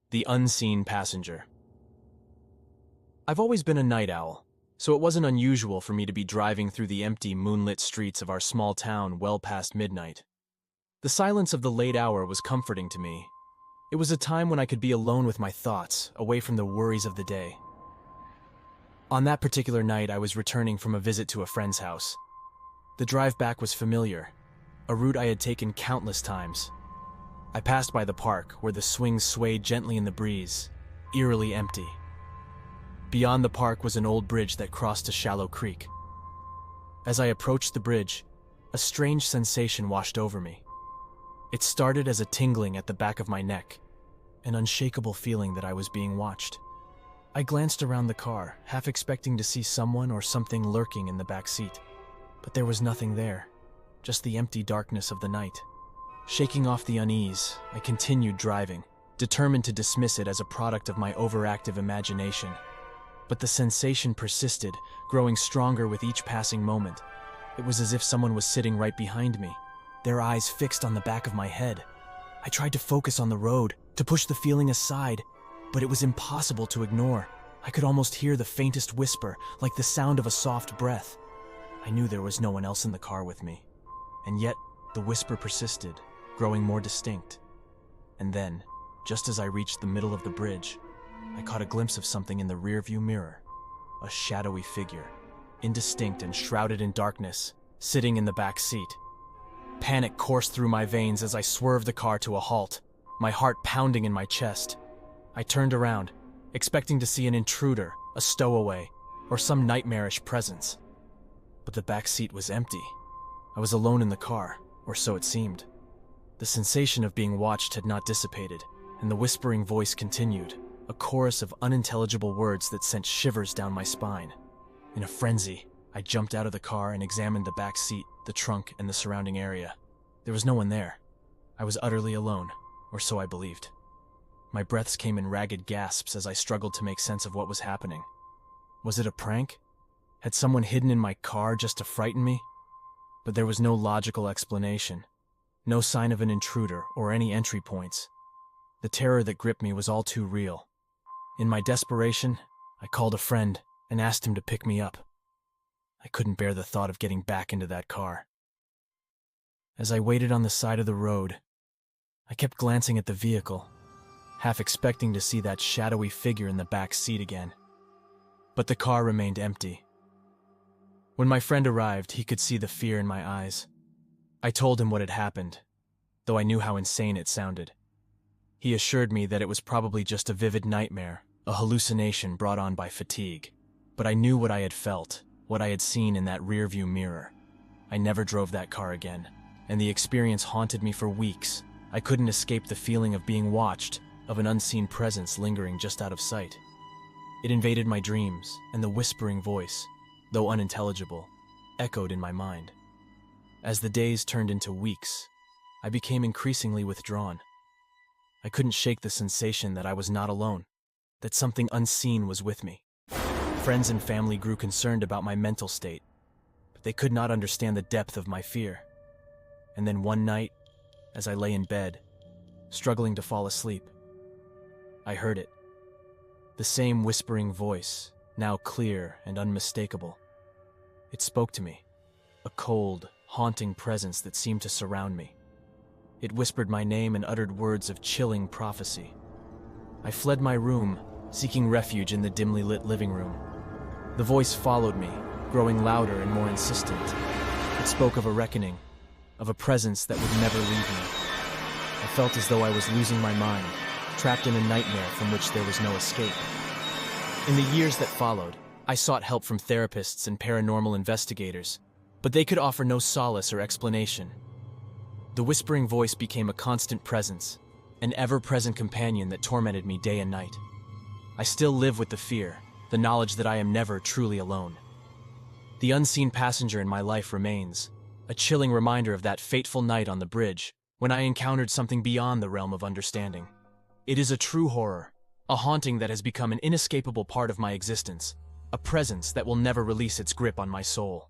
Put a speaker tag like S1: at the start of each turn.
S1: The unseen passenger. I've always been a night owl, so it wasn't unusual for me to be driving through the empty, moonlit streets of our small town well past midnight. The silence of the late hour was comforting to me. It was a time when I could be alone with my thoughts, away from the worries of the day. On that particular night, I was returning from a visit to a friend's house. The drive back was familiar, a route I had taken countless times. I passed by the park, where the swings swayed gently in the breeze, eerily empty. Beyond the park was an old bridge that crossed a shallow creek. As I approached the bridge, a strange sensation washed over me. It started as a tingling at the back of my neck, an unshakable feeling that I was being watched. I glanced around the car, half expecting to see someone or something lurking in the back seat. But there was nothing there, just the empty darkness of the night. Shaking off the unease, I continued driving, determined to dismiss it as a product of my overactive imagination. But the sensation persisted, growing stronger with each passing moment. It was as if someone was sitting right behind me, their eyes fixed on the back of my head. I tried to focus on the road, to push the feeling aside, but it was impossible to ignore. I could almost hear the faintest whisper, like the sound of a soft breath. I knew there was no one else in the car with me, and yet the whisper persisted, growing more distinct. And then, just as I reached the middle of the bridge, I caught a glimpse of something in the rearview mirror. A shadowy figure, indistinct and shrouded in darkness, sitting in the back seat. Panic coursed through my veins as I swerved the car to a halt, my heart pounding in my chest. I turned around, expecting to see an intruder, a stowaway, or some nightmarish presence. But the back seat was empty. I was alone in the car, or so it seemed. The sensation of being watched had not dissipated, and the whispering voice continued, a chorus of unintelligible words that sent shivers down my spine. In a frenzy, I jumped out of the car and examined the back seat, the trunk, and the surrounding area. There was no one there. I was utterly alone, or so I believed. My breaths came in ragged gasps as I struggled to make sense of what was happening. Was it a prank? Had someone hidden in my car just to frighten me? But there was no logical explanation. No sign of an intruder or any entry points. The terror that gripped me was all too real. In my desperation, I called a friend and asked him to pick me up. I couldn't bear the thought of getting back into that car. As I waited on the side of the road, I kept glancing at the vehicle, half expecting to see that shadowy figure in the back seat again. But the car remained empty. When my friend arrived, he could see the fear in my eyes. I told him what had happened, though I knew how insane it sounded. He assured me that it was probably just a vivid nightmare, a hallucination brought on by fatigue. But I knew what I had felt, what I had seen in that rearview mirror. I never drove that car again, and the experience haunted me for weeks. I couldn't escape the feeling of being watched, of an unseen presence lingering just out of sight. It invaded my dreams, and the whispering voice, though unintelligible, echoed in my mind. As the days turned into weeks, I became increasingly withdrawn. I couldn't shake the sensation that I was not alone, that something unseen was with me. Friends and family grew concerned about my mental state, but they could not understand the depth of my fear. And then one night, as I lay in bed, struggling to fall asleep, I heard it. The same whispering voice, now clear and unmistakable. It spoke to me, a cold, haunting presence that seemed to surround me. It whispered my name and uttered words of chilling prophecy. I fled my room, seeking refuge in the dimly lit living room. The voice followed me, growing louder and more insistent. It spoke of a reckoning, of a presence that would never leave me. I felt as though I was losing my mind, trapped in a nightmare from which there was no escape. In the years that followed, I sought help from therapists and paranormal investigators, but they could offer no solace or explanation. The whispering voice became a constant presence, an ever-present companion that tormented me day and night. I still live with the fear, the knowledge that I am never truly alone. The unseen passenger in my life remains, a chilling reminder of that fateful night on the bridge, when I encountered something beyond the realm of understanding. It is a true horror, a haunting that has become an inescapable part of my existence, a presence that will never release its grip on my soul.